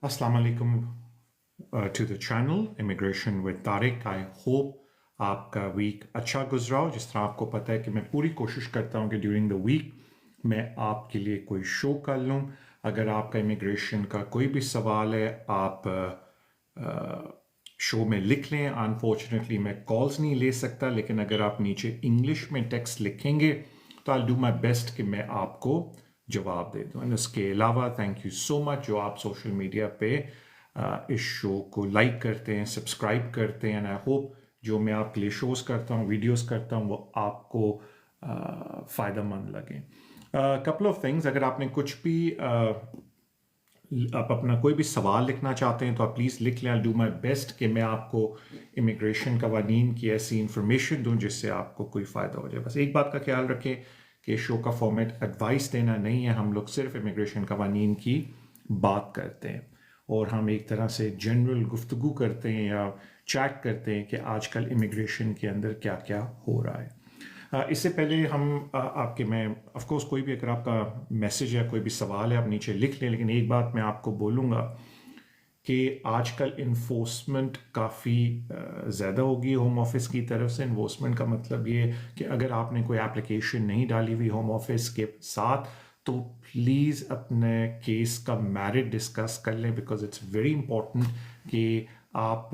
Assalamu alaikum to the channel Immigration with Tariq. I hope आपका week अच्छा गुजरा हो। जिस तरह आपको पता है कि मैं पूरी कोशिश करता हूँ कि ड्यूरिंग द वीक मैं आपके लिए कोई शो कर लूँ। अगर आपका इमिग्रेशन का कोई भी सवाल है आप शो में लिख लें। अनफॉर्चुनेटली मैं कॉल्स नहीं ले सकता, लेकिन अगर आप नीचे इंग्लिश में टेक्स्ट लिखेंगे तो आई डू माई बेस्ट कि मैं आपको जवाब दे दूँ। इसके अलावा थैंक यू सो मच जो आप सोशल मीडिया पे इस शो को लाइक करते हैं, सब्सक्राइब करते हैं। एंड आई होप जो मैं आपके लिए शोज़ करता हूँ, वीडियोस करता हूँ, वो आपको फ़ायदेमंद लगे। कपल ऑफ थिंग्स, अगर आपने कुछ भी आप अपना कोई भी सवाल लिखना चाहते हैं तो आप प्लीज़ लिख लें। आई डू माई बेस्ट कि मैं आपको इमिग्रेशन कवानीन की ऐसी इंफॉर्मेशन दूं जिससे आपको कोई फ़ायदा हो जाए। बस एक बात का ख्याल रखें कि शो का फॉर्मेट एडवाइस देना नहीं है। हम लोग सिर्फ इमिग्रेशन कवानीन की बात करते हैं और हम एक तरह से जनरल गुफ्तगू करते हैं या चैट करते हैं कि आजकल इमिग्रेशन के अंदर क्या क्या हो रहा है। इससे पहले हम आपके मैं ऑफ कोर्स कोई भी अगर आपका मैसेज या कोई भी सवाल है आप नीचे लिख लें, लेकिन एक बात मैं आपको बोलूँगा कि आजकल इन्फोर्समेंट काफ़ी ज़्यादा होगी होम ऑफिस की तरफ से। इन्फोर्समेंट का मतलब ये कि अगर आपने कोई एप्लीकेशन नहीं डाली हुई होम ऑफिस के साथ तो प्लीज़ अपने केस का मेरिट डिस्कस कर लें, बिकॉज इट्स वेरी इंपॉर्टेंट कि आप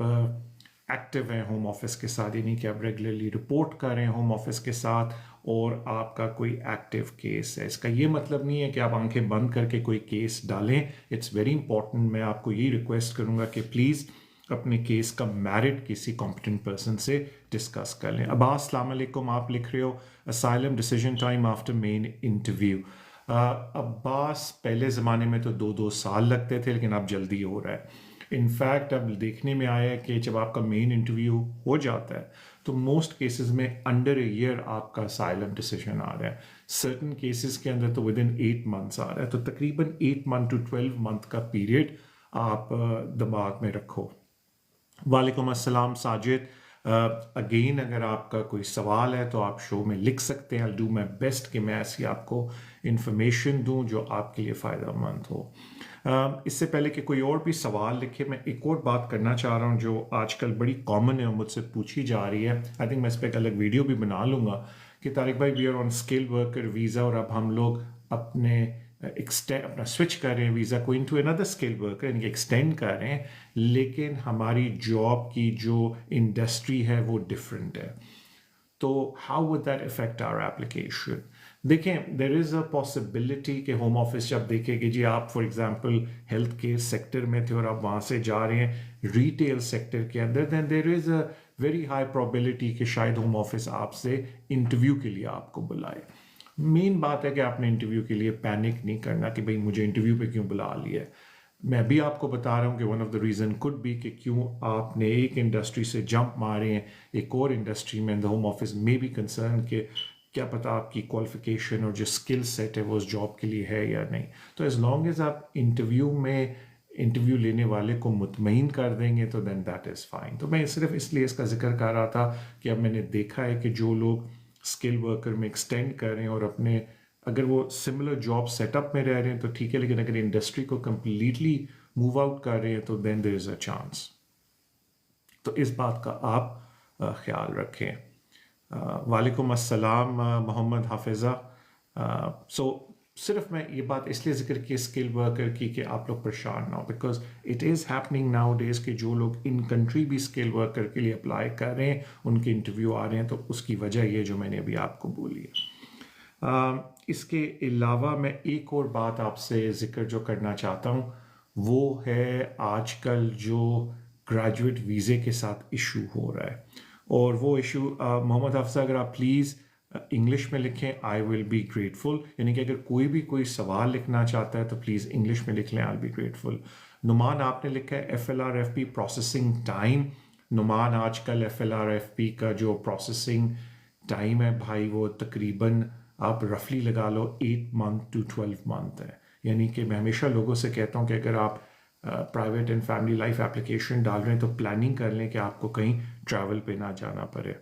एक्टिव हैं होम ऑफिस के साथ, यानी कि आप रेगुलरली रिपोर्ट कर रहे हैं होम ऑफिस के साथ और आपका कोई एक्टिव केस है। इसका ये मतलब नहीं है कि आप आंखें बंद करके कोई केस डालें। It's very important. मैं आपको यही रिक्वेस्ट करूंगा कि प्लीज़ अपने केस का मेरिट किसी कॉम्पिटेंट पर्सन से डिस्कस कर लें। अब्बास अस्सलाम वालेकुम, आप लिख रहे हो asylum decision time after main interview. Abbas, पहले ज़माने में तो 2-2 साल लगते थे, लेकिन अब जल्दी हो रहा है। इनफैक्ट अब देखने में आया है कि जब आपका मेन इंटरव्यू हो जाता है तो मोस्ट केसेस में अंडर ए ईयर आपका असाइलम डिसीजन आ रहा है। सर्टन केसेस के अंदर तो विद इन 8 मंथ्स आ रहा है। तो तकरीबन 8 मंथ टू 12 मंथ का पीरियड आप दिमाग में रखो। वालेकुम अस्सलाम साजिद। अगेन अगर आपका कोई सवाल है तो आप शो में लिख सकते हैं। आई डू माई बेस्ट कि मैं ऐसी आपको इंफॉर्मेशन दूं जो आपके लिए फ़ायदेमंद हो। इससे पहले कि कोई और भी सवाल लिखे, मैं एक और बात करना चाह रहा हूँ जो आजकल बड़ी कॉमन है और मुझसे पूछी जा रही है। आई थिंक मैं इस पर एक अलग वीडियो भी बना लूँगा कि तारिक भाई, we are on skill worker visa और अब हम लोग अपने एक्सटेंड अपना स्विच कर रहे हैं वीज़ा को इनटू अनदर स्किल वर्कर, यानी कि एक्सटेंड कर रहे हैं, लेकिन हमारी जॉब की जो इंडस्ट्री है वो डिफरेंट है। तो how would that affect our application? देखें, देर इज़ अ पॉसिबिलिटी कि होम ऑफिस जब देखे कि जी आप for example health care sector में थे और आप वहाँ से जा रहे हैं रिटेल सेक्टर के अंदर, then there is a very high probability कि शायद होम ऑफिस आपसे इंटरव्यू के लिए आपको बुलाए। मेन बात है कि आपने इंटरव्यू के लिए पैनिक नहीं करना कि भाई मुझे इंटरव्यू पे क्यों बुला लिया है। मैं भी आपको बता रहा हूँ कि one of the reason could be कि क्यों आपने एक इंडस्ट्री से जंप मारे हैं एक और इंडस्ट्री में। द होम ऑफिस में भी कंसर्न कि क्या पता आपकी क्वालिफिकेशन और जो स्किल सेट है वो उस जॉब के लिए है या नहीं। तो एज लॉन्ग एज आप इंटरव्यू लेने वाले को मुतमईन कर देंगे तो देन दैट इज़ फाइन। तो मैं सिर्फ इसलिए इसका जिक्र कर रहा था कि अब मैंने देखा है कि जो लोग स्किल वर्कर में एक्सटेंड कर रहे हैं और अपने अगर वो सिमिलर जॉब सेटअप में रह रहे हैं तो ठीक है, लेकिन अगर इंडस्ट्री को कम्प्लीटली मूव आउट कर रहे हैं तो then there is a chance. तो इस बात का आप ख्याल रखें। वालेकुम अस्सलाम मोहम्मद हाफिज़ा। सो सिर्फ मैं ये बात इसलिए जिक्र की स्किल वर्कर की कि आप लोग परेशान ना हो, because it is happening now days कि जो लोग इन कंट्री भी स्किल वर्कर के लिए अप्लाई कर रहे हैं उनके इंटरव्यू आ रहे हैं, तो उसकी वजह ये जो मैंने अभी आपको बोली है। इसके अलावा मैं एक और बात आपसे ज़िक्र जो करना चाहता हूँ वो है आजकल जो ग्रेजुएट वीज़े के साथ इशू हो रहा है। और वो इशू मोहम्मद हफ्सा, अगर आप प्लीज़ इंग्लिश में लिखें, आई विल बी ग्रेटफुल। यानी कि अगर कोई सवाल लिखना चाहता है तो प्लीज़ इंग्लिश में लिख लें, I will be grateful. Numan, आपने लिखा है FLRFP प्रोसेसिंग टाइम। नुमान, आजकल FLRFP का जो प्रोसेसिंग टाइम है भाई वो तकरीबन आप रफली लगा लो 8 मंथ टू 12 मंथ है। यानी कि मैं हमेशा लोगों से कहता हूँ कि अगर आप private and family life application डाल रहे हैं तो प्लानिंग कर लें कि आपको कहीं ट्रैवल पे ना जाना पड़े।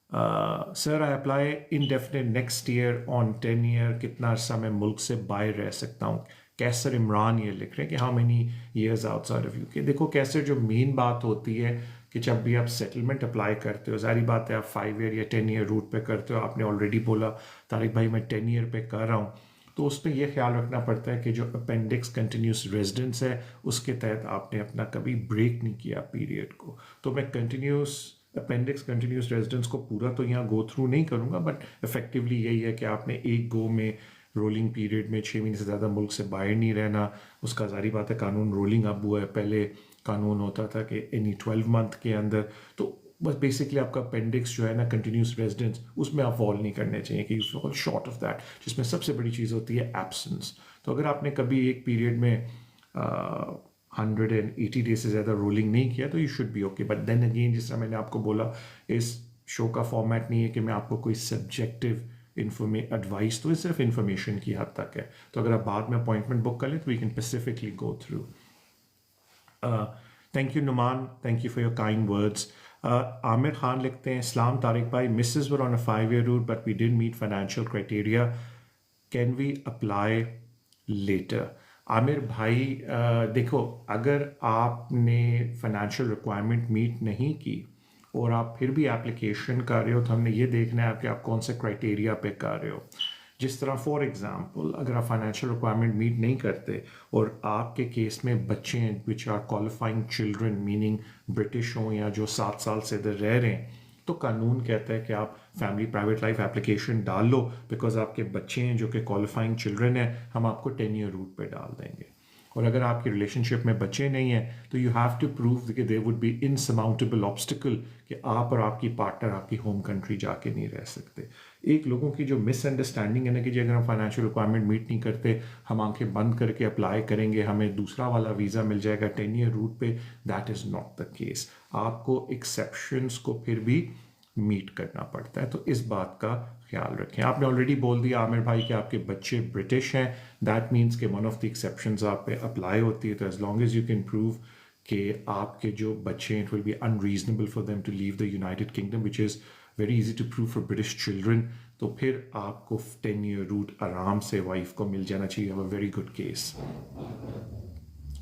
Sir, I apply indefinite next year on 10 year, कितना अर्सा मैं मुल्क से बाहर रह सकता हूँ? कैसर इमरान ये लिख रहे हैं कि how many years outside of UK. देखो कैसर, जो मेन बात होती है कि जब भी आप सेटलमेंट अप्लाई करते हो, जारी बात है आप 5 ईयर या 10 ईयर रूट पे करते हो। आपने ऑलरेडी बोला तारिक भाई मैं 10 ईयर पे कर रहा हूँ, तो उस पर यह ख्याल रखना पड़ता है कि जो अपेंडिक्स कंटिन्यूस रेजिडेंस है उसके तहत आपने अपना कभी ब्रेक नहीं किया पीरियड को। तो मैं अपेंडिक्स कंटिन्यूस रेजिडेंस को पूरा तो यहाँ गो थ्रू नहीं करूँगा, बट इफेक्टिवली यही है कि आपने एक गो में रोलिंग पीरियड में 6 महीने से ज़्यादा मुल्क से बाहर नहीं रहना। उसका जारी बात है कानून रोलिंग अब हुआ है, पहले कानून होता था कि एनी 12 मंथ के अंदर। तो बस बेसिकली आपका अपेंडिक्स जो है ना कंटिन्यूस रेजिडेंस, उसमें आप फॉल नहीं करने चाहिए कि you fall short of that, जिसमें सबसे बड़ी चीज़ होती है एब्सेंस। तो अगर आपने कभी एक पीरियड में 180 डेज से ज़्यादा रोलिंग नहीं किया तो you should be okay. But then again, जिस तरह मैंने आपको बोला, इस शो का फॉर्मेट नहीं है कि मैं आपको कोई सब्जेक्टिव एडवाइस, तो सिर्फ इंफॉर्मेशन की हद तक है। तो अगर आप बाद में अपॉइंटमेंट बुक कर लें तो we can specifically go through. Thank you Numan, thank you for your kind words. Aamir Khan लिखते हैं, इस्लाम तारिक भाई, Mrs were on a 5 year route but we didn't meet financial criteria, can we apply later? Aamir भाई देखो, अगर आपने फाइनेंशियल रिक्वायरमेंट मीट नहीं की और आप फिर भी एप्लीकेशन कर रहे हो, तो हमने ये देखना है कि आप कौन से क्राइटेरिया पे कर रहे हो। जिस तरह फॉर एग्जांपल अगर आप फाइनेंशियल रिक्वायरमेंट मीट नहीं करते और आपके केस में बच्चे हैं which are qualifying children, meaning British हों या जो 7 साल से इधर रह रहे हैं, तो कानून कहता है कि आप फैमिली प्राइवेट लाइफ एप्लीकेशन डाल लो, बिकॉज आपके बच्चे हैं जो कि क्वालिफाइंग चिल्ड्रन है, हम आपको 10 ईयर रूट पे डाल देंगे। और अगर आपकी रिलेशनशिप में बच्चे नहीं हैं तो यू हैव टू प्रूव कि देयर वुड बी इनसमाउंटेबल ऑब्स्टिकल कि आप और आपकी पार्टनर आपकी होम कंट्री जाके नहीं रह सकते। एक लोगों की जो मिसअंडरस्टैंडिंग है ना कि जी अगर हम फाइनेंशियल रिक्वायरमेंट मीट नहीं करते, हम आंखें बंद करके अप्लाई करेंगे, हमें दूसरा वाला वीज़ा मिल जाएगा 10 ईयर रूट पे, that is not the case. आपको एक्सेप्शंस को फिर भी मीट करना पड़ता है, तो इस बात का ख्याल रखें। आपने ऑलरेडी बोल दिया आमिर भाई कि आपके बच्चे ब्रिटिश हैं, दैट मीन्स कि वन ऑफ द एक्सेप्शंस आप पे अप्लाई होती है। तो as long as you can prove कि आपके जो बच्चे हैं it will be unreasonable for them to leave the United Kingdom, which is very easy to prove for British children, तो फिर आपको 10 ईयर रूट आराम से वाइफ को मिल जाना चाहिए। A very good case.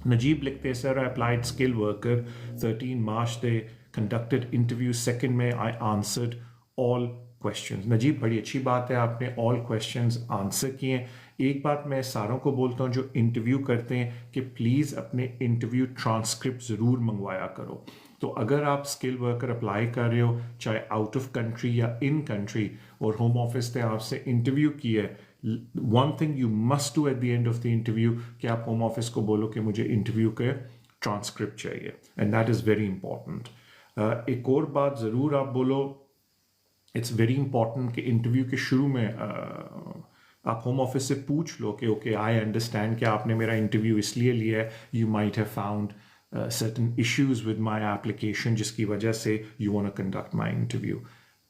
Najeeb लिखते हैं, sir I applied skill worker 13 March they conducted interview, second में I answered all questions. Najeeb, बड़ी अच्छी बात है, आपने ऑल क्वेश्चंस आंसर किए हैं। एक बात मैं सारों को बोलता हूँ जो इंटरव्यू करते हैं कि प्लीज़ अपने इंटरव्यू ट्रांसक्रिप्ट ज़रूर मंगवाया करो। तो अगर आप स्किल वर्कर अप्लाई कर रहे हो, चाहे आउट ऑफ कंट्री या इन कंट्री, और होम ऑफिस ने आपसे इंटरव्यू किया है, one thing you must do at the end of the interview कि आप होम ऑफिस को बोलो कि मुझे इंटरव्यू के ट्रांसक्रिप्ट चाहिए, and that is very important. एक और बात ज़रूर आप बोलो, इट्स वेरी इंपॉर्टेंट कि इंटरव्यू के शुरू में आप होम ऑफिस से पूछ लो कि ओके आई अंडरस्टैंड कि आपने मेरा इंटरव्यू इसलिए लिया है, you might have found certain issues with my application जिसकी वजह से you want to conduct my interview.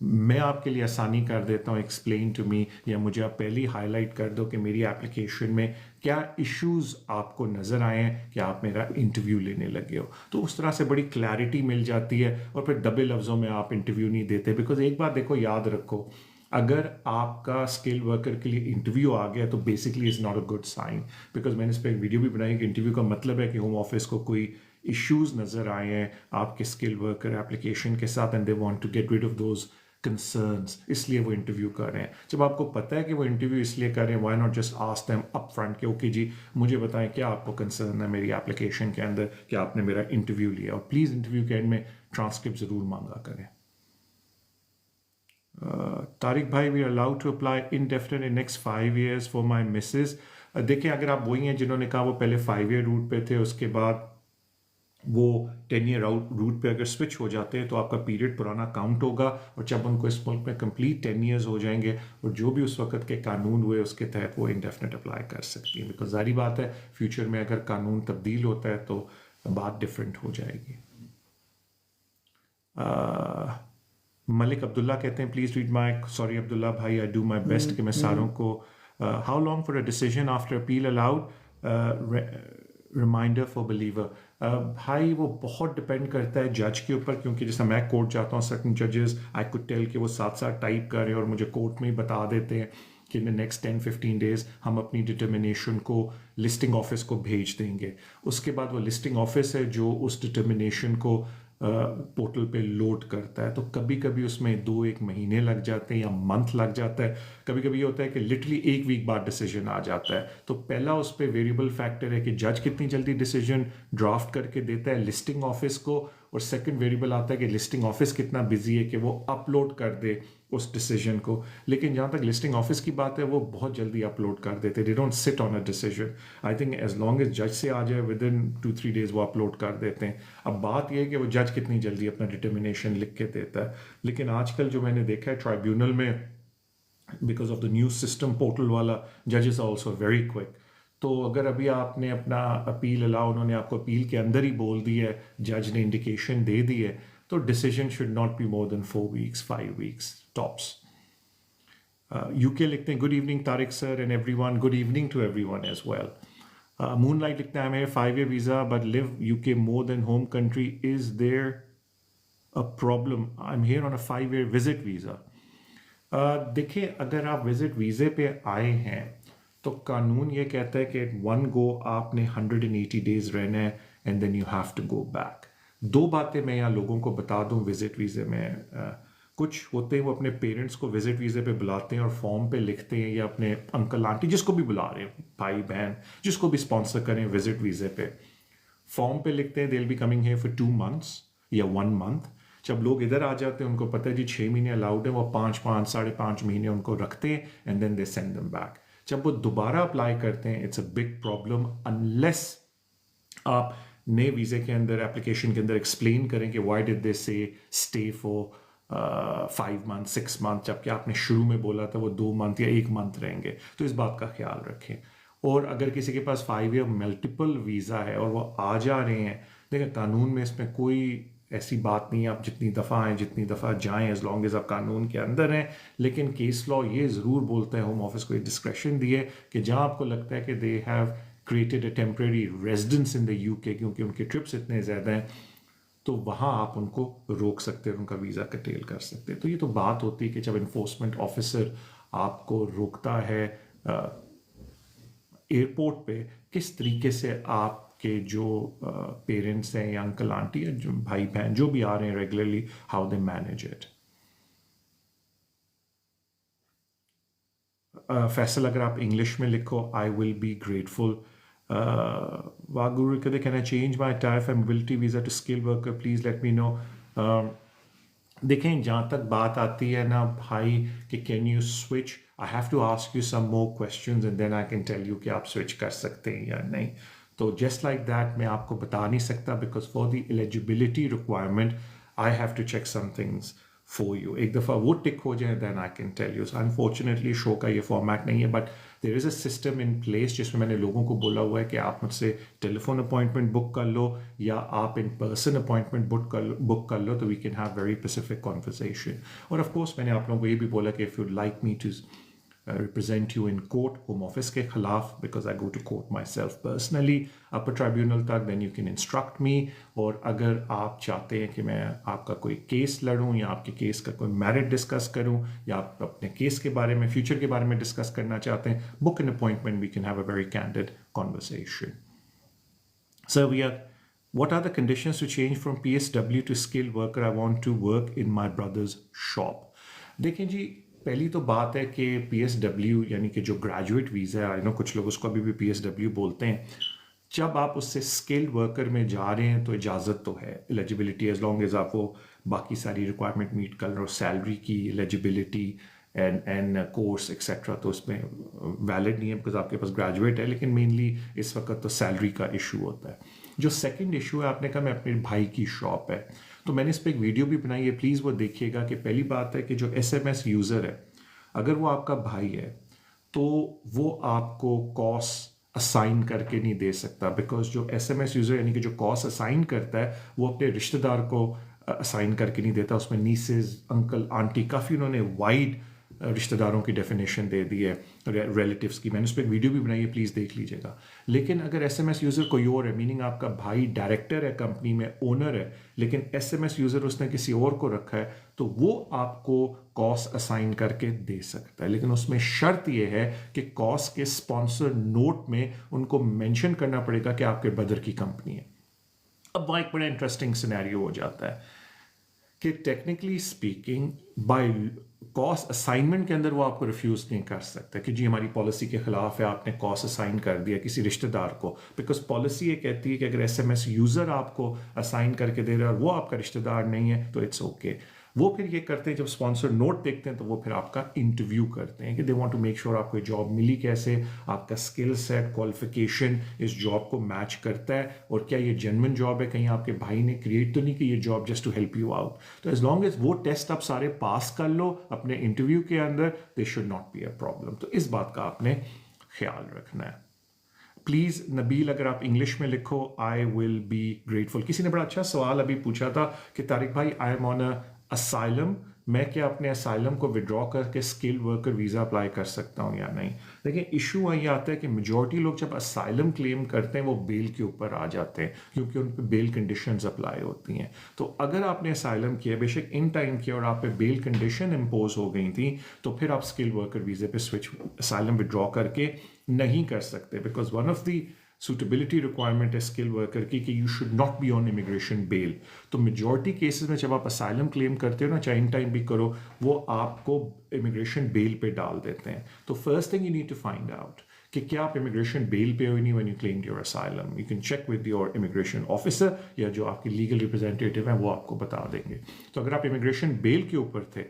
मैं आपके लिए आसानी कर देता हूँ, एक्सप्लेन टू मी, या मुझे आप पहले ही हाईलाइट कर दो कि मेरी एप्लीकेशन में क्या इश्यूज आपको नज़र आए हैं कि आप मेरा इंटरव्यू लेने लगे हो। तो उस तरह से बड़ी क्लैरिटी मिल जाती है और फिर दबे लफ्ज़ों में आप इंटरव्यू नहीं देते। बिकॉज एक बात देखो, याद रखो, अगर आपका स्किल वर्कर के लिए इंटरव्यू आ गया तो basically is not a good sign. Because मैंने इस पर एक वीडियो भी बनाई कि इंटरव्यू का मतलब है कि होम ऑफिस को कोई इश्यूज नज़र आए हैं आपके स्किल वर्कर एप्लीकेशन के साथ, and they want to get rid of those concerns, इसलिए वो इंटरव्यू कर रहे हैं। जब आपको पता है कि वो इंटरव्यू इसलिए कर रहे हैं, why not just ask them up front कि ओके जी मुझे बताएं क्या आपको कंसर्न है मेरी एप्लीकेशन के अंदर कि आपने मेरा इंटरव्यू लिया, और प्लीज़ इंटरव्यू के एंड में ट्रांसक्रिप्ट ज़रूर मांगा करें। तारिक भाई, we are allowed to apply indefinite in next 5 years for my Mrs. देखिए, अगर आप वही हैं जिन्होंने कहा वो पहले 5 year रूट पे थे, उसके बाद वो 10 year रूट पे अगर स्विच हो जाते हैं तो आपका पीरियड पुराना काउंट होगा, और जब उनको इस मुल्क में कंप्लीट 10 years हो जाएंगे और जो भी उस वक्त के कानून हुए उसके तहत वो इंडेफिनेट अप्लाई कर सकती है। बिकॉज जारी बात है फ्यूचर में अगर कानून तब्दील होता है तो बात डिफरेंट हो जाएगी। मलिक अब्दुल्ला कहते हैं, please read my, sorry Abdullah भाई, आई डू माई बेस्ट कि मैं सारों को, how long for a decision after appeal allowed, reminder for believer. भाई वो बहुत डिपेंड करता है जज के ऊपर, क्योंकि जैसा मैं कोर्ट जाता हूँ, सर्टन जजेस आई कुड टेल कि वो साथ साथ टाइप कर रहे हैं और मुझे कोर्ट में ही बता देते हैं कि इन द नेक्स्ट 10-15 डेज हम अपनी डिटर्मिनेशन को लिस्टिंग ऑफिस को भेज देंगे। उसके बाद वो लिस्टिंग ऑफिस है जो उस डिटर्मिनेशन को पोर्टल पे लोड करता है। तो कभी कभी उसमें 2-1 महीने लग जाते हैं या मंथ लग जाता है। कभी कभी ये होता है कि लिटरली 1 वीक बाद डिसीजन आ जाता है। तो पहला उस पर वेरिएबल फैक्टर है कि जज कितनी जल्दी डिसीजन ड्राफ्ट करके देता है लिस्टिंग ऑफिस को, और सेकंड वेरिएबल आता है कि लिस्टिंग ऑफिस कितना बिजी है कि वो अपलोड कर दे उस डिसीजन को। लेकिन जहाँ तक लिस्टिंग ऑफिस की बात है वो बहुत जल्दी अपलोड कर देते, they don't sit on a decision. I think as long as जज से आ जाए विद इन 2-3 डेज वो अपलोड कर देते हैं। अब बात यह है कि वो जज कितनी जल्दी अपना डिटर्मिनेशन लिख के देता है। लेकिन आजकल जो मैंने देखा है ट्राइब्यूनल में, because of the new system portal वाला, जजेस आर ऑल्सो वेरी क्विक। तो अगर अभी आपने अपना अपील अलाउ, उन्होंने आपको अपील के अंदर ही बोल दी है, जज ने इंडिकेशन दे दी है, तो decision should not be more than 4 weeks 5 weeks tops. UK लिखते हैं good evening Tariq sir and everyone, good evening to everyone as well. Moonlight लिखता है मेरे 5 year visa but live UK more than home country, is there a problem? I am here on a 5 year visit visa. देखिए, अगर आप visit वीज़े पे आए हैं तो कानून ये कहता है कि एट वन गो आपने 180 डेज रहना है and then you have to go back. 2 बातें मैं यहाँ लोगों को बता दूँ विजिट वीज़े में। कुछ होते हैं वो अपने पेरेंट्स को विजिट वीज़े पे बुलाते हैं और फॉर्म पे लिखते हैं, या अपने अंकल आंटी जिसको भी बुला रहे हैं, भाई बहन जिसको भी स्पॉन्सर करें विजिट वीज़े पे, फॉर्म पे लिखते हैं they will be coming here for 2 months या 1 month। जब लोग इधर आ जाते हैं उनको पता है जी 6 महीने अलाउड है, वो 5-5.5 महीने उनको रखते हैं and then they send them back. जब वो दोबारा अप्लाई करते हैं it's a big problem, unless आप नए वीज़े के अंदर एप्लीकेशन के अंदर एक्सप्लेन करें कि व्हाई डिड दे से स्टे फॉर 5 months 6 months, जबकि आपने शुरू में बोला था वो 2 month या 1 month रहेंगे। तो इस बात का ख्याल रखें। और अगर किसी के पास 5 ईयर मल्टीपल वीज़ा है और वो आ जा रहे हैं, देखिए कानून में इसमें कोई ऐसी बात नहीं है, आप जितनी दफ़ा आएँ जितनी दफ़ा जाएं एज लॉन्ग एज आप कानून के अंदर हैं। लेकिन केस लॉ ये ज़रूर बोलता है, होम ऑफिस को ये डिस्क्रेशन दी है कि जहाँ आपको लगता है कि they have created a temporary residence in the UK, क्योंकि उनके ट्रिप्स इतने ज़्यादा हैं, तो वहाँ आप उनको रोक सकते हैं, उनका वीज़ा कटेल कर सकते हैं। तो ये तो बात होती है कि जब इन्फोर्समेंट ऑफिसर आपको रोकता है एयरपोर्ट पे, किस तरीके से आपके जो पेरेंट्स हैं या अंकल आंटी या जो भाई बहन जो भी आ रहे हैं regularly, how they manage it. Faisal अगर आप इंग्लिश में लिखो आई विल बी ग्रेटफुल। वागुरु कहते can I change my type and mobility visa to skill worker, please let me know. देखें, जहाँ तक बात आती है ना भाई कि can you switch, I have to ask you some more questions and then I can tell you कि आप स्विच कर सकते हैं या नहीं। तो जस्ट लाइक दैट मैं आपको बता नहीं सकता, because for the eligibility requirement I have to check some things for you. एक दफ़ा वो टिक हो जाए then I can tell you. Unfortunately show का ये फॉर्मेट नहीं है, but there is a system in place जिसमें मैंने लोगों को बोला हुआ है कि आप मुझसे टेलीफोन अपॉइंटमेंट बुक कर लो या आप इन पर्सन अपॉइंटमेंट बुक कर लो, तो we can have very specific conversation. और ऑफ कोर्स मैंने आप लोगों को ये भी बोला कि if you like me to represent you in court, home office के खिलाफ, because I go to court myself personally, upper tribunal तक, then you can instruct me। और अगर आप चाहते हैं कि मैं आपका कोई केस लड़ूं या आपके केस का कोई मेरिट डिस्कस करूं या आप अपने केस के बारे में, फ्यूचर के बारे में डिस्कस करना चाहते हैं, book an appointment, we can have a very candid conversation। So what are the conditions to change from PSW to skilled worker? I want to work in my brother's shop। देखें जी, पहली तो बात है कि PSW यानी कि जो graduate visa है, आई नो कुछ लोग उसको अभी भी PSW बोलते हैं, जब आप उससे स्किल्ड वर्कर में जा रहे हैं तो इजाज़त तो है, एलिजिबिलिटी एज लॉन्ग एज आप वो बाकी सारी रिक्वायरमेंट मीट कर रहे हो, सैलरी की एलिजिबिलिटी एंड कोर्स एक्सेट्रा, तो उसमें वैलिड नहीं है बिकॉज आपके पास ग्रेजुएट है। लेकिन मेनली इस वक्त तो सैलरी का इशू होता है। जो सेकंड इशू है, आपने कहा मैं अपने भाई की शॉप है, तो मैंने इस पर एक वीडियो भी बनाई है, प्लीज़ वो देखिएगा। कि पहली बात है कि जो SMS यूज़र है, अगर वो आपका भाई है तो वो आपको कॉस असाइन करके नहीं दे सकता, बिकॉज जो SMS यूज़र यानी कि जो कॉस असाइन करता है वो अपने रिश्तेदार को असाइन करके नहीं देता। उसमें नीसेस, अंकल, आंटी, काफ़ी उन्होंने वाइड रिश्तेदारों की डेफिनेशन दे दी है, रिलेटिव्स की। मैंने उस पर एक वीडियो भी बनाई है, प्लीज़ देख लीजिएगा। लेकिन अगर SMS यूज़र कोई और है, मीनिंग आपका भाई डायरेक्टर है कंपनी में, ओनर है, लेकिन SMS यूज़र उसने किसी और को रखा है, तो वो आपको कॉस असाइन करके दे सकता है। लेकिन उसमें शर्त यह है कि कॉस के स्पॉन्सर नोट में उनको मेंशन करना पड़ेगा कि आपके ब्रदर की कंपनी है। अब वहाँ एक बड़ा इंटरेस्टिंग सिनेरियो हो जाता है कि technically speaking by cos assignment के अंदर वो आपको रिफ्यूज नहीं कर सकते कि जी हमारी पॉलिसी के खिलाफ है, आपने कॉस असाइन कर दिया किसी रिश्तेदार को, बिकॉज पॉलिसी ये कहती है कि अगर SMS यूजर आपको असाइन करके दे रहा है और वो आपका रिश्तेदार नहीं है तो इट्स ओके। वो फिर ये करते हैं, जब स्पॉन्सर नोट देखते हैं तो वो फिर आपका इंटरव्यू करते हैं कि they want to make sure आपको जॉब मिली कैसे, आपका स्किल सेट क्वालिफिकेशन इस जॉब को मैच करता है, और क्या ये जेन्युइन जॉब है, कहीं आपके भाई ने क्रिएट तो नहीं की ये job just to help you out. तो एज लॉन्ग एज वो टेस्ट आप सारे पास कर लो अपने इंटरव्यू के अंदर, they should not be a problem. तो इस बात का आपने ख्याल रखना है। प्लीज नबील, अगर आप इंग्लिश में लिखो आई विल बी ग्रेटफुल। किसी ने बड़ा अच्छा सवाल अभी पूछा था कि तारिक भाई आई एम ऑन असाइलम, मैं क्या अपने असाइलम को विड्रॉ करके स्किल वर्कर वीज़ा अप्लाई कर सकता हूँ या नहीं। देखिए इशू वही आता है कि मेजॉरिटी लोग जब असाइलम क्लेम करते हैं वो बेल के ऊपर आ जाते हैं, क्योंकि उन पर बेल कंडीशंस अप्लाई होती हैं। तो अगर आपने असाइलम किया, बेशक इन टाइम किया, और आप पे बेल कंडीशन इम्पोज हो गई थी, तो फिर आप स्किल वर्कर वीज़े पे स्विच असाइलम विड्रॉ करके नहीं कर सकते, because one of the suitability requirement है स्किल वर्कर की कि you should not be on immigration bail. तो मेजॉरिटी केसेस में जब आप असाइलम क्लेम करते हो ना, चाहे इन टाइम भी करो, वो आपको इमिग्रेशन बेल पे डाल देते हैं। तो first thing you need to find out कि क्या आप इमिग्रेशन बेल पे हो नहीं when you claim your asylum. You can check with your immigration officer या जो आपके लीगल रिप्रेजेंटेटिव हैं वो आपको बता देंगे। तो अगर आप इमिग्रेशन बेल के ऊपर थे,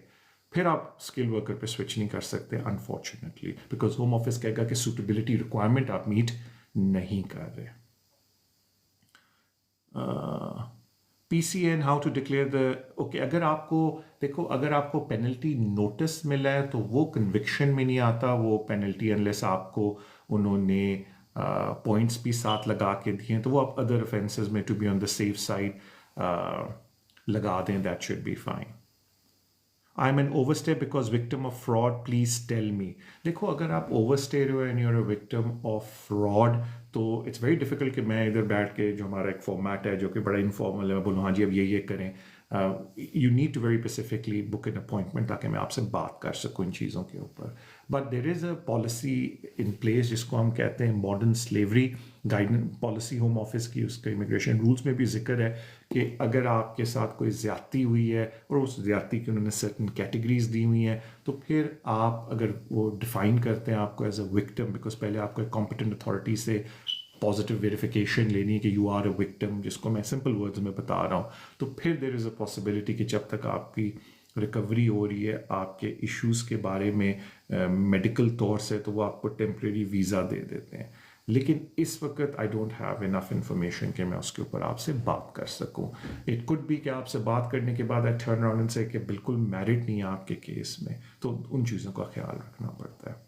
फिर आप स्किल वर्कर पे स्विच नहीं कर सकते अनफॉर्चुनेटली, बिकॉज होम ऑफिस कहेगा कि सुटेबिलिटी रिक्वायरमेंट आप मीट नहीं कर रहे। PCN how to declare the okay, अगर आपको देखो, अगर आपको पेनल्टी नोटिस मिला है तो वो कन्विक्शन में नहीं आता वो पेनल्टी, अनलेस आपको उन्होंने पॉइंट्स भी साथ लगा के दिए हैं, तो वो आप अदर ऑफेंसेस में to be on the safe side लगा दें, that should be fine. I am an overstay because victim of fraud, please tell me. देखो अगर आप ओवरस्टे रहे हो and you are a victim of fraud, तो it's very difficult कि मैं इधर बैठ के, जो हमारा एक फॉर्मेट है जो कि बड़ा इनफॉर्मल है, मैं बोलूँ हाँ जी अब ये करें। You need to very specifically book an appointment ताकि मैं आपसे बात कर सकूँ इन चीज़ों के ऊपर। But there is a policy in place जिसको हम कहते हैं modern slavery guidance policy home office की। उसके इमिग्रेशन रूल्स में भी जिक्र है कि अगर आपके साथ कोई ज़्यादती हुई है और उस ज़्यादती की उन्होंने सर्टन कैटेगरीज दी हुई हैं, तो फिर आप अगर वो डिफ़ाइन करते हैं आपको एज अ विक्टिम, बिकॉज पहले आपको एक कॉम्पिटेंट अथॉरिटी से पॉजिटिव वेरिफिकेशन लेनी है कि यू आर अ विक्टिम, जिसको मैं सिंपल वर्ड्स में बता रहा हूँ, तो फिर देर इज़ अ पॉसिबिलिटी कि जब तक आपकी रिकवरी हो रही है आपके इश्यूज़ के बारे में मेडिकल तौर से, तो वो आपको टेम्प्रेरी वीज़ा दे देते हैं। लेकिन इस वक्त I don't have enough information कि मैं उसके ऊपर आपसे बात कर सकूं। इट कुड बी कि आपसे बात करने के बाद आई टर्न अराउंड एंड से कि बिल्कुल मेरिट नहीं है आपके केस में, तो उन चीज़ों का ख्याल रखना पड़ता है।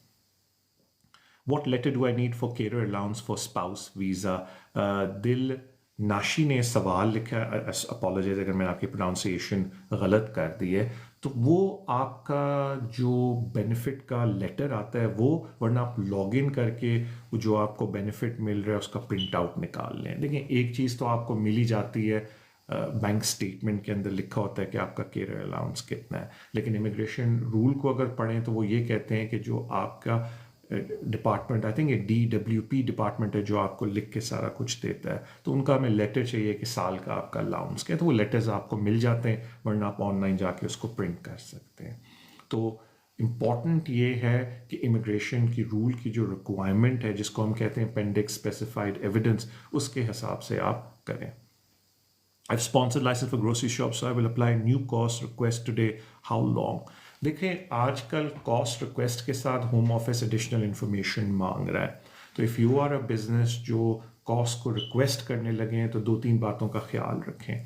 What letter do I need for carer allowance for spouse visa? दिल नाशी ने सवाल लिखा, अपोलोजाइज अगर मैंने आपकी प्रोनाउंसिएशन गलत कर दी है, तो वो आपका जो बेनिफिट का लेटर आता है वो, वरना आप लॉग इन करके जो आपको बेनिफिट मिल रहा है उसका प्रिंट आउट निकाल लें। देखिए एक चीज़ तो आपको मिल ही जाती है, बैंक स्टेटमेंट के अंदर लिखा होता है कि आपका केयर अलाउंस कितना है, लेकिन इमिग्रेशन रूल को अगर पढ़ें तो वो ये कहते हैं कि जो आपका डिपार्टमेंट, आई थिंक ये DWP डिपार्टमेंट है जो आपको लिख के सारा कुछ देता है, तो उनका हमें लेटर चाहिए कि साल का आपका अलाउंस क्या है, तो वो लेटर्स आपको मिल जाते हैं, वरना आप ऑनलाइन जाके उसको प्रिंट कर सकते हैं। तो इम्पॉर्टेंट ये है कि इमिग्रेशन की रूल की जो रिक्वायरमेंट है जिसको हम कहते हैं अपेंडिक्स स्पेसिफाइड एविडेंस, उसके हिसाब से आप करें। I've sponsored license for grocery shop, so I will apply new cost request today. How long? देखिए आजकल कॉस्ट रिक्वेस्ट के साथ होम ऑफिस एडिशनल इंफॉर्मेशन मांग रहा है, तो if you are a business जो कॉस्ट को रिक्वेस्ट करने लगे हैं तो 2-3 बातों का ख्याल रखें।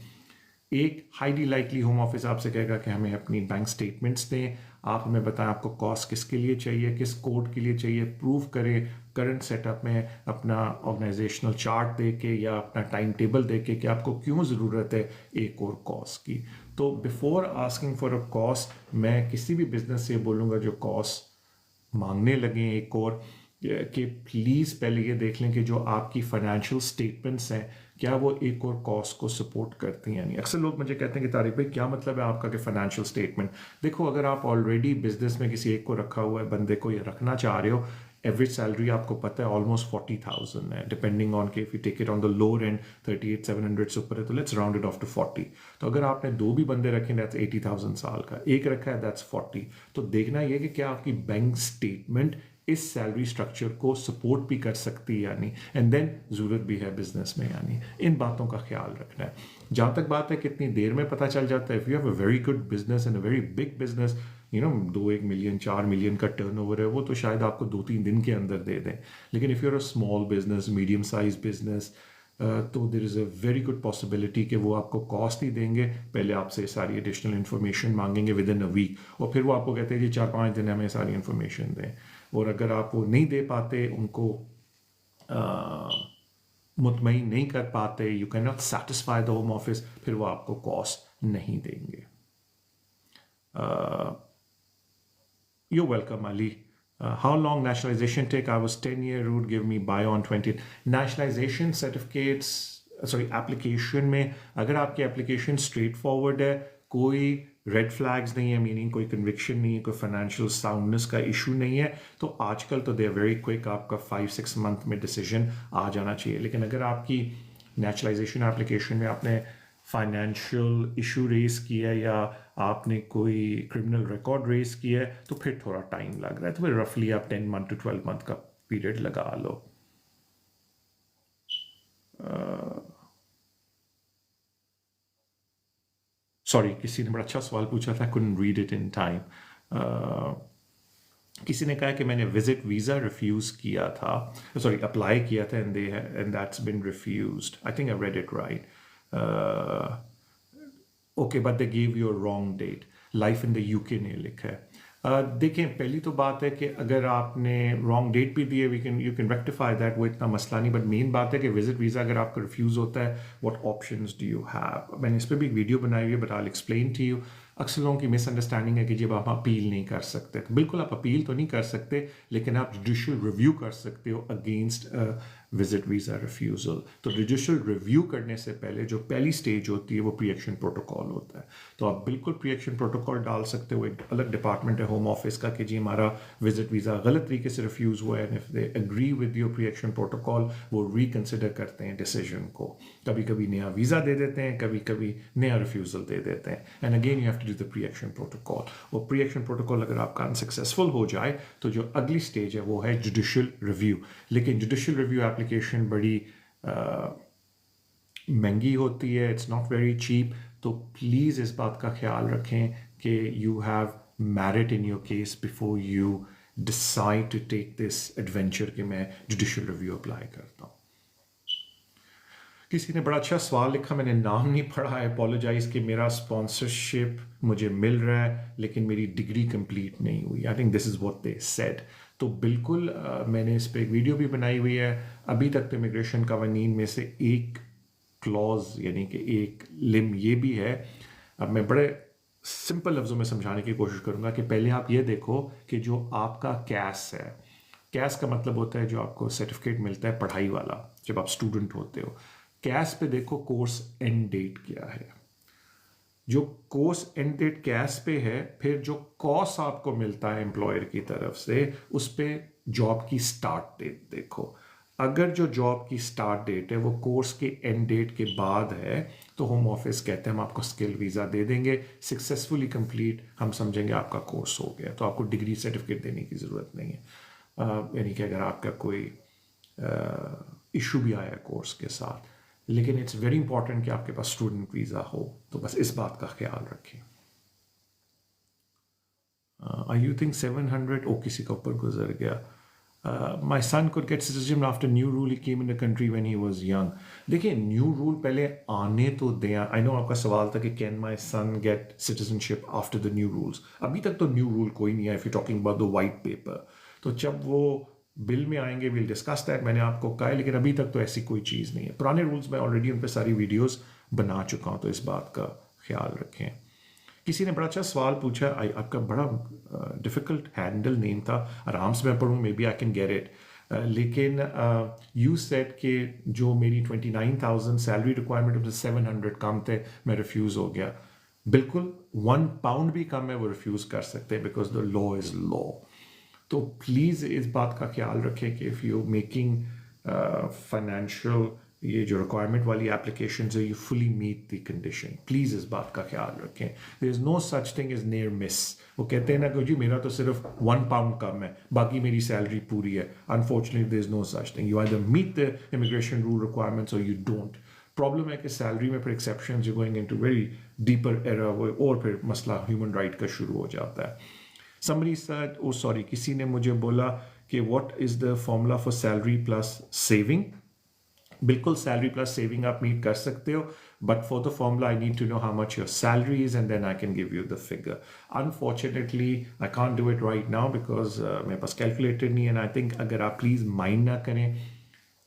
एक हाईली लाइकली होम ऑफिस आपसे कहेगा कि हमें अपनी बैंक स्टेटमेंट्स दें, आप हमें बताएं आपको कॉस्ट किसके लिए चाहिए, किस कोड के लिए चाहिए, प्रूव करें करंट सेटअप में अपना ऑर्गेनाइजेशनल चार्ट दे के या अपना टाइम टेबल दे के कि आपको क्यों ज़रूरत है एक और कॉस्ट की। तो before asking for a cost मैं किसी भी बिजनेस से बोलूँगा जो कॉस्ट मांगने लगे एक और, कि प्लीज़ पहले ये देख लें कि जो आपकी फाइनेंशियल स्टेटमेंट्स हैं क्या वो एक और कॉस्ट को सपोर्ट करती हैं। यानी अक्सर लोग मुझे कहते हैं कि तारिक भाई क्या मतलब है आपका कि फाइनेंशियल स्टेटमेंट। देखो अगर आप ऑलरेडी बिजनेस में किसी एक को रखा हुआ है बंदे को ये रखना चाह रहे हो, एवरेज सैलरी आपको पता है ऑलमोस्ट 40,000 है, डिपेंडिंग ऑन के if you take it on the lower end 38,700 से ऊपर है तो let's round it off to 40। तो अगर आपने दो भी बंदे रखे दैट्स 80,000 साल का, एक रखा है दैट्स 40। तो देखना यह कि क्या आपकी बैंक स्टेटमेंट इस सैलरी स्ट्रक्चर को सपोर्ट भी कर सकती है यानी, एंड देन ज़रूरत भी है बिजनेस में यानी इन बातों का ख्याल रखना है। जहाँ तक बात है कितनी देर में पता चल जाता है, if you have a very good business and a very big business, 2-1 million 4 million का टर्नओवर है, वो तो शायद आपको 2-3 दिन के अंदर दे दें। लेकिन if you are a small business, medium size business, तो there is a very good possibility कि वो आपको कॉस्ट ही देंगे, पहले आपसे सारी एडिशनल इन्फॉर्मेशन मांगेंगे विद इन अ वीक, और फिर वो आपको कहते हैं जी 4-5 दिन हमें सारी इन्फॉर्मेशन दें। और अगर आप वो नहीं दे पाते, उनको मुतमईन नहीं कर पाते, you can not satisfy the home office, फिर वो आपको कॉस्ट नहीं देंगे। You're welcome, Ali. How long nationalization take? I was 10-year route, give me buy on 20th. Nationalization certificates, sorry, application में अगर आपकी application straightforward है, कोई रेड फ्लैग्स नहीं है, मीनिंग कोई कन्विक्शन नहीं है, कोई फाइनेंशियल साउंडनेस का इशू नहीं है, तो आजकल तो दे आर वेरी क्विक, आपका 5-6 मंथ में डिसीजन आ जाना चाहिए। लेकिन अगर आपकी नेचुरलाइजेशन एप्लीकेशन में आपने फाइनेंशियल इशू रेस किया है या आपने कोई क्रिमिनल रिकॉर्ड रेस किया है तो फिर थोड़ा टाइम लग रहा है, तो फिर रफली आप 10 मंथ to 12 मंथ का पीरियड लगा लो। सॉरी, किसी ने बड़ा अच्छा सवाल पूछा था, couldn't read it in time. किसी ने कहा कि मैंने विजिट वीज़ा रिफ्यूज़ किया था, सॉरी अप्लाई किया था and that's been refused. I think I read it right. Okay but they give you a wrong date, life in the UK ने लिखा है। देखें, पहली तो बात है कि अगर आपने रॉन्ग डेट भी दी है यू कैन रेक्टिफाई दैट, वो इतना मसला नहीं। बट मेन बात है कि विजिट वीज़ा अगर आपका रिफ्यूज़ होता है, what options do you have. मैंने इस पर भी एक वीडियो बनाई हुई है, but I explain to you. अक्सर लोगों की मिसअंडरस्टैंडिंग है कि जब आप अपील नहीं कर सकते, तो बिल्कुल आप अपील तो नहीं कर सकते, लेकिन आप जुडिशल रिव्यू कर सकते हो अगेंस्ट विजिट वीज़ा रिफ्यूज़ल। तो जुडिशल रिव्यू करने से पहले जो पहली स्टेज होती है वो प्री एक्शन प्रोटोकॉल होता है। तो आप बिल्कुल प्री एक्शन प्रोटोकॉल डाल सकते हो, एक अलग डिपार्टमेंट है होम ऑफिस का कि जी हमारा विजिट वीज़ा गलत तरीके से रिफ्यूज़ हुआ है, and if they agree with your pre action protocol वो रिकन्सिडर करते हैं डिसीजन को। कभी कभी नया वीज़ा दे देते हैं, कभी कभी नया रिफ्यूज़ल दे देते हैं, and again you have to do the pre action protocol. और प्री एक्शन प्रोटोकॉल अगर आपका अनसक्सेसफुल हो जाए तो जो अगली स्टेज है वो है जुडिशियल रिव्यू। लेकिन जुडिशियल रिव्यू एप्लीकेशन बड़ी महंगी होती है, इट्स नॉट वेरी चीप। तो प्लीज़ इस बात का ख्याल रखें कि you have merit in your case before you decide to take this adventure कि मैं जुडिशियल रिव्यू अप्लाई करता हूँ। किसी ने बड़ा अच्छा सवाल लिखा, मैंने नाम नहीं पढ़ा है, अपोलोजाइज, कि मेरा स्पॉन्सरशिप मुझे मिल रहा है लेकिन मेरी डिग्री कंप्लीट नहीं हुई। I think this is what they said. तो बिल्कुल मैंने इस पर एक वीडियो भी बनाई हुई है। अभी तक तो इमिग्रेशन कवानीन में से एक क्लॉज यानी कि एक लिम ये भी है। अब मैं बड़े सिंपल लफ्ज़ों में समझाने की कोशिश करूँगा कि पहले आप ये देखो कि जो आपका कैस है, कैस का मतलब होता है जो आपको सर्टिफिकेट मिलता है पढ़ाई वाला जब आप स्टूडेंट होते हो। कैस पे देखो कोर्स एंड डेट क्या है। जो कोर्स एंड डेट कैस पे है, फिर जो कॉस्ट आपको मिलता है एम्प्लॉयर की तरफ से उस पे जॉब की स्टार्ट डेट देखो। अगर जो जॉब की स्टार्ट डेट है वो कोर्स के एंड डेट के बाद है तो होम ऑफिस कहते हैं हम आपको स्किल वीज़ा दे देंगे, सक्सेसफुली कंप्लीट, हम समझेंगे आपका कोर्स हो गया, तो आपको डिग्री सर्टिफिकेट देने की ज़रूरत नहीं है। यानी कि अगर आपका कोई इशू भी आया कोर्स के साथ, लेकिन इट्स वेरी इंपॉर्टेंट कि आपके पास स्टूडेंट वीज़ा हो, तो बस इस बात का ख्याल रखें। आई यू थिंक 700 ओ किसी का ऊपर गुजर गया। My son could get citizenship after new rule. He came in the country when he was young. देखिए न्यू रूल पहले आने तो दें. आई नो आपका सवाल था कि can my son get citizenship after the new rules. अभी तक तो न्यू रूल कोई नहीं है. If you talking about the white paper, तो जब वो बिल में आएंगे विल डिस्कस दैट. मैंने आपको कहा है, लेकिन अभी तक तो ऐसी कोई चीज़ नहीं है. पुराने रूल्स में ऑलरेडी उन पर सारी वीडियोज़ बना चुका हूँ, तो इस बात का ख्याल रखें. किसी ने बड़ा अच्छा सवाल पूछा. आपका बड़ा डिफ़िकल्ट हैंडल नेम था. आराम से मैं पढ़ूँ, maybe I can get it. लेकिन यू सेट कि जो मेरी 29,000 सैलरी रिक्वायरमेंट 700 कम थे, मैं रिफ्यूज़ हो गया. बिल्कुल £1 भी कम है वो रिफ्यूज़ कर सकते हैं, because the law is law. तो प्लीज़ इस बात का ख्याल रखें कि इफ़ यू मेकिंग फाइनेंशियल ये जो रिक्वायरमेंट वाली एप्लीकेशन है, you fully meet the condition. Please इस बात का ख्याल रखें. There is no such thing is near miss. वो कहते हैं ना कि जी मेरा तो सिर्फ £1 कम है, बाकी मेरी सैलरी पूरी है. Unfortunately there is no such thing. You either meet the immigration rule requirements और यू डोंट. प्रॉब्लम है कि सैलरी में फिर एक्सेप्शन जो going into very deeper area, और फिर मसला ह्यूमन राइट का शुरू हो जाता है. समरी said, oh sorry, किसी ने मुझे बोला कि what is the formula for salary plus saving. बिल्कुल सैलरी प्लस सेविंग आप मीट कर सकते हो, but for the formula I need to know how much your salary is and then I can give you the figure. Unfortunately I can't do it right now because मेरे पास calculator नहीं है. And I think अगर आप please mind ना करें,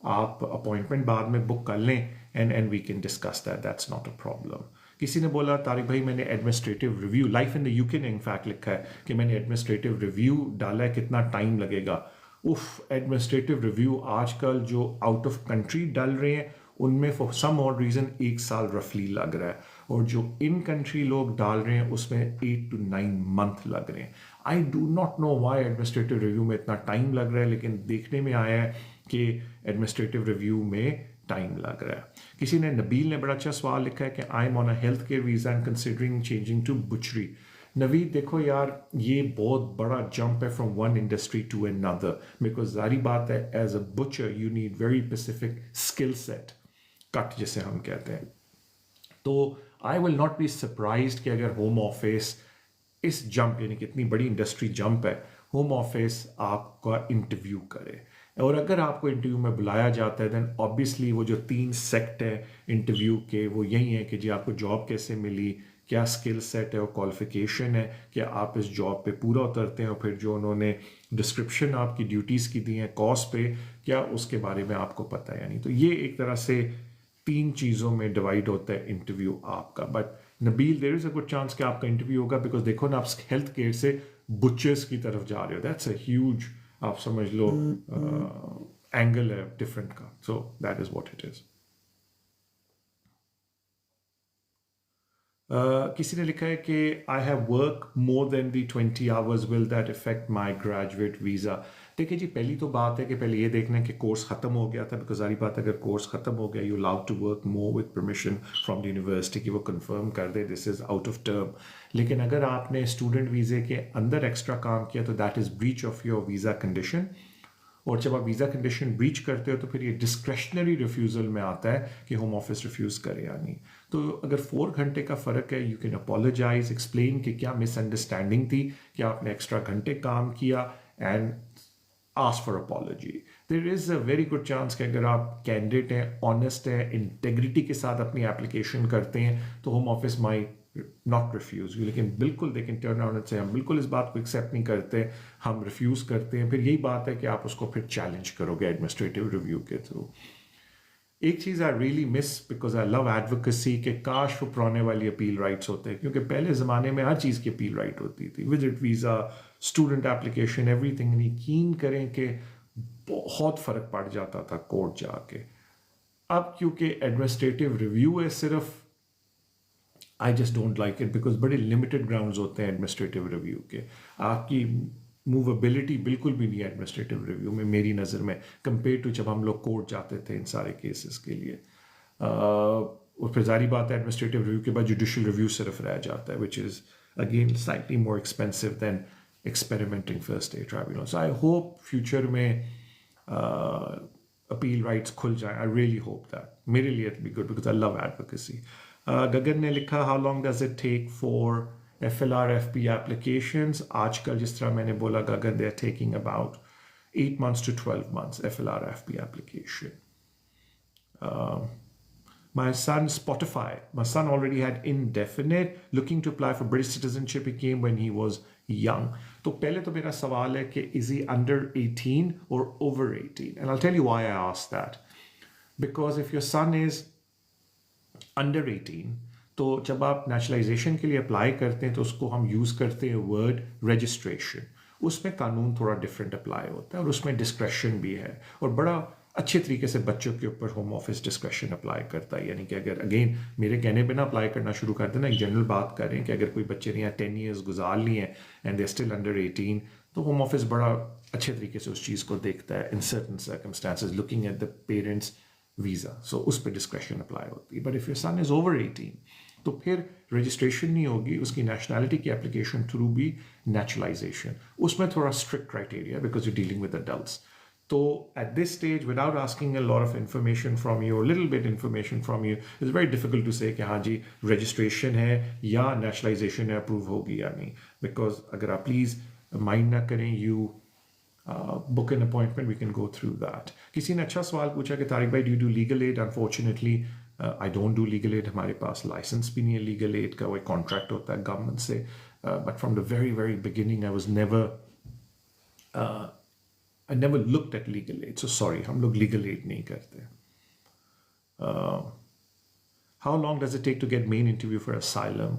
आप appointment बाद में बुक कर लें and we can discuss that. That's not a problem. किसी ने बोला तारिक भाई मैंने administrative review, life in the UK ने इनफैक्ट लिखा है कि मैंने एडमिनिस्ट्रेटिव रिव्यू डाला है, कितना टाइम लगेगा. उफ, एडमिनिस्ट्रेटिव रिव्यू आजकल जो आउट ऑफ कंट्री डाल रहे हैं उनमें फॉर सम और रीज़न 1 साल रफली लग रहा है, और जो इन कंट्री लोग डाल रहे हैं उसमें 8 to 9 month लग रहे हैं. I do not know why administrative review में इतना टाइम लग रहा है, लेकिन देखने में आया है कि एडमिनिस्ट्रेटिव रिव्यू में टाइम लग रहा है. किसी ने, नबील ने बड़ा अच्छा सवाल लिखा है कि I am on a health care visa and considering changing to butchery. Naveed देखो यार, ये बहुत बड़ा जंप है from one industry to another, because जारी बात है as a butcher you need very specific skill set, cut जिसे हम कहते हैं. तो I will not be surprised कि अगर होम ऑफिस इस जंप, यानी कि इतनी बड़ी इंडस्ट्री जंप है, होम ऑफिस आपका इंटरव्यू करे. और अगर आपको इंटरव्यू में बुलाया जाता है, देन ऑब्वियसली वो जो 3 सेक्ट है इंटरव्यू के, वो यही है कि जी आपको जॉब कैसे मिली, क्या स्किल सेट है और क्वालिफिकेशन है, क्या आप इस जॉब पे पूरा उतरते हैं, और फिर जो उन्होंने डिस्क्रिप्शन आपकी ड्यूटीज़ की दी हैं कॉस्ट पे, क्या उसके बारे में आपको पता है. यानी तो ये एक तरह से 3 चीज़ों में डिवाइड होता है इंटरव्यू आपका. But Nabeel, there is a good chance कि आपका इंटरव्यू होगा, बिकॉज देखो ना आप हेल्थ केयर से बुचर्स की तरफ जा रहे हो. दैट्स अ ह्यूज, आप समझ लो एंगल है डिफरेंट का. So that is what it is. किसी ने लिखा है कि I have work more than the 20 hours, will that effect my graduate visa. देखिए जी, पहली तो बात है कि पहले ये देखना है कि कोर्स ख़त्म हो गया था, बिकॉज सारी बात अगर कोर्स ख़त्म हो गया, you allowed to work more with permission from the university कि वो कंफर्म कर दे this is out of term. लेकिन अगर आपने स्टूडेंट वीज़े के अंदर एक्स्ट्रा काम किया तो that is breach of your visa condition. और जब आप वीज़ा कंडीशन ब्रीच करते हो तो फिर ये डिस्क्रेशनरी रिफ्यूज़ल में आता है कि होम ऑफिस रिफ्यूज़ करे या नहीं. तो अगर 4 घंटे का फ़र्क है, यू कैन अपोलोजाइज, एक्सप्लेन कि क्या मिसअंडरस्टैंडिंग थी, कि आपने एक्स्ट्रा घंटे काम किया, and ask for apology. There is a very good chance कि अगर आप कैंडिडेट हैं, ऑनेस्ट हैं, इंटेग्रिटी के साथ अपनी एप्लीकेशन करते हैं, तो home office might not refuse you. लेकिन बिल्कुल दे कैन टर्न अराउंड से हम बिल्कुल इस बात को एक्सेप्ट नहीं करते, हम रिफ्यूज़ करते हैं. फिर यही बात है कि आप उसको फिर चैलेंज करोगे एडमिनिस्ट्रेटिव रिव्यू के थ्रू. एक चीज़ I really miss, because I love advocacy, के काश वो पुराने वाली अपील राइट्स होते हैं, क्योंकि पहले ज़माने में हर चीज़ की अपील राइट होती थी. Visit visa, student application, everything. यकीन करें कि बहुत फ़र्क पड़ जाता था कोर्ट जाके. अब क्योंकि एडमिनिस्ट्रेटिव रिव्यू है सिर्फ, I just don't like it, because बड़े लिमिटेड ग्राउंड्स होते हैं एडमिनिस्ट्रेटिव रिव्यू के. आपकी मूवेबिलिटी बिल्कुल भी नहीं है एडमिनिस्ट्रेटिव रिव्यू में मेरी नज़र में, कंपेयर टू जब हम लोग कोर्ट जाते थे इन सारे केसेस के लिए. और फिर जारी बात है एडमिनिस्ट्रेटिव रिव्यू के बाद जुडिशल रिव्यू सिर्फ रह जाता है, which is again slightly more expensive than experimenting first day tribunal. So I hope future में अपील राइट्स खुल जाए. I really hope that. मेरे लिए it be good because I love advocacy. Gagan ने लिखा, how long does it take for FLR FP applications. आजकल जिस तरह मैंने बोला Gagan, they are taking about 8 months to 12 months FLRFP application. My son Spotify, my son already had indefinite, looking to apply for British citizenship. He came when he was young. तो पहले तो मेरा सवाल है कि is he under 18 or over 18? And I'll tell you why I asked that. Because if your son is under 18, तो जब आप नेशनलाइजेशन के लिए अप्लाई करते हैं तो उसको हम यूज़ करते हैं वर्ड रजिस्ट्रेशन. उसमें कानून थोड़ा डिफरेंट अप्लाई होता है और उसमें डिस्क्रेशन भी है और बड़ा अच्छे तरीके से बच्चों के ऊपर होम ऑफिस डिस्क्रेशन अप्लाई करता है. यानी कि अगर अगेन मेरे कहने पे ना अप्लाई करना शुरू कर देना, एक जनरल बात करें कि अगर कोई बच्चे ने यहाँ 10 ईयर्स गुजार लिए हैं एंड दे स्टिल अंडर 18, तो होम ऑफिस बड़ा अच्छे तरीके से उस चीज़ को देखता है in certain circumstances looking at the parents visa. So उस पर डिस्क्रेशन अप्लाई होती है. But if your son is over 18 तो फिर रजिस्ट्रेशन नहीं होगी, उसकी नेशनैलिटी की एप्लीकेशन थ्रू भी नेचुरलाइजेशन. उसमें थोड़ा strict criteria because you dealing with adults. So at this stage, without asking a lot of information from you, or a little bit information from you, it's very difficult to say कि हाँ जी registration है या nationalization है approve होगी या नहीं. Because अगर आप please mind ना करें, you book an appointment, we can go through that. किसी ने अच्छा सवाल पूछा कि तारिक भाई do you do legal aid? Unfortunately, I don't do legal aid. हमारे पास license भी नहीं है legal aid का, वो contract होता है government से. But from the very, very beginning, I never looked at legal aid. So sorry, हम लोग legal aid नहीं करते. How long does it take to get main interview for asylum?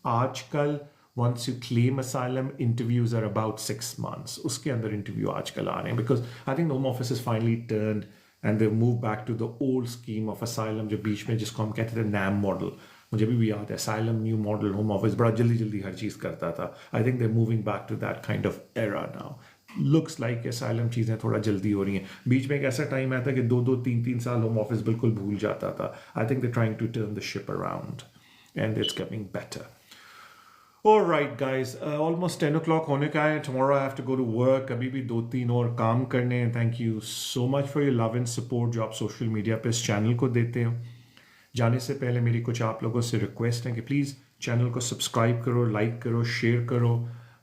आजकल once you claim asylum, interviews are about 6 months. उसके अंदर interview आजकल आ रहे हैं because I think the Home Office has finally turned and they've moved back to the old scheme of asylum जो बीच में जिसको हम कहते थे NAM model. मुझे भी याद है asylum new model Home Office बड़ा जल्दी जल्दी हर चीज़ करता था. I think they're moving back to that kind of era now. Looks like asylum चीज़ें थोड़ा जल्दी हो रही हैं. बीच में एक ऐसा टाइम आया था कि 2-3 साल होम ऑफिस बिल्कुल भूल जाता था. I think they trying to turn the ship around and it's coming better. Alright guys, almost 10 o'clock होने का है. Tomorrow I have to go to work. अभी भी 2-3 और काम करने हैं. Thank you so much for your love and support जो आप सोशल मीडिया पे इस चैनल को देते हो. जाने से पहले मेरी कुछ आप लोगों से रिक्वेस्ट है कि प्लीज़ चैनल को सब्सक्राइब करो, लाइक करो, शेयर करो.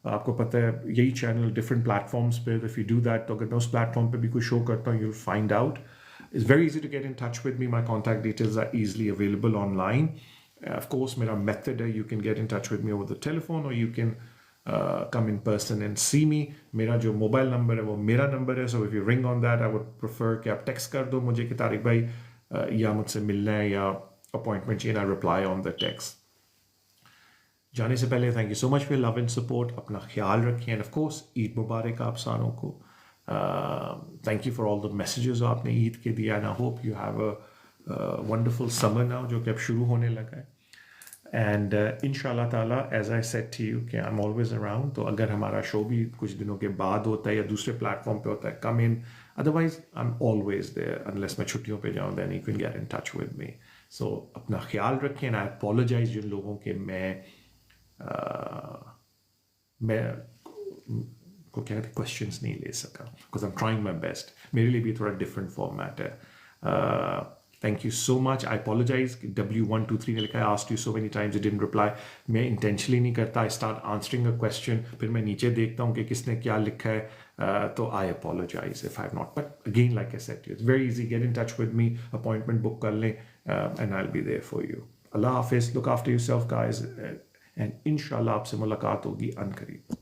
आपको पता है यही चैनल डिफरेंट प्लेटफॉर्म्स पे, इफ़ यू डू दैट तो अगर मैं उस प्लेटफॉर्म पे भी कोई शो करता हूँ, you will find out. It's very easy to get in touch with me. My contact details are easily available online. Of course मेरा मेथड है, you can get in touch with me over the telephone और you can come in person and see me. मेरा जो mobile number है वो मेरा number है. So if you ring on that I would prefer कि आप टेक्स्ट कर दो मुझे कि तारिक भाई या मुझसे मिलना है या अपॉइंटमेंट चाहिए. I reply on the text. जाने से पहले thank you so much for love and support. अपना ख्याल रखें एंड ऑफ कोर्स ईद मुबारक आप सारों को. Thank you for all the messages आपने ईद के दिया and I hope you have a wonderful summer now जो कि अब शुरू होने लगा है. एंड इंशाल्लाह ताला as I said to you कि आई एम ऑलवेज अराउंड. तो अगर हमारा शो भी कुछ दिनों के बाद होता है या दूसरे प्लेटफॉर्म पे होता है, come in. Otherwise I am always there unless मैं छुट्टियों पे जाऊँ, then you can get in touch with me. So अपना ख्याल रखें एंड आई अपोलोजाइज जिन लोगों के मैं को क्या कहते क्वेश्चंस नहीं ले सका because I am trying my best. मेरे लिए भी थोड़ा डिफरेंट फॉर्मेट है. Thank you so much. I apologise. W123 ने लिखा है asked you so many times you didn't reply. मैं इंटेंशनली नहीं करता. I start answering a question, फिर मैं नीचे देखता हूँ कि किसने क्या लिखा है. तो I apologize if I have not. But again like I said, it's very easy. Get in touch with me, appointment book कर लें and I will be there for you. अल्लाह हाफिज. Look after yourself guys. And इंशाल्लाह आपसे मुलाकात होगी अनकरीब.